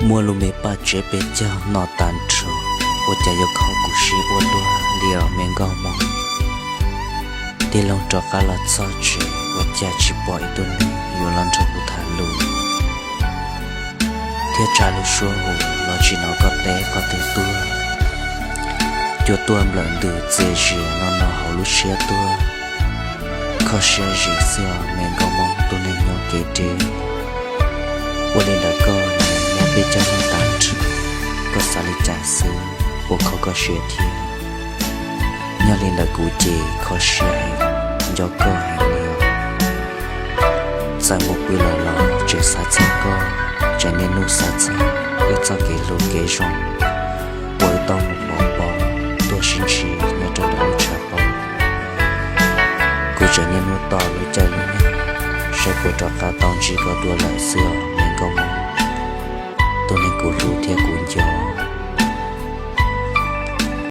mua lu mê ba chế bê cho nọ tàn trò我家有靠故事我多了面高梦地龙着卡拉早知我家去播一顿里有浪着不谈路贴查路说我老去脑个得个得多就多冷的这些那那好路些多可是日色面高梦都能有给的我连那个人被叫那单车ก็สาลิจ่าซื้อพวกเขาก็เชื่อเทียยาลินดากูเจเขาเชื่อให้ยอก็ให้เลี้ยวใจหมกวิลาลอเจสาจังก็จะเนนูสาจังก็จะเกลูเกจง我到木包包多心事那种的路茶包กูจะเนนูต่อรู้ใจรู้เนี่ยใช้กูจอกาตองจีก็ตัวไหลเสื้อเมงก็มองตัวในกูรู้เทียกูยอ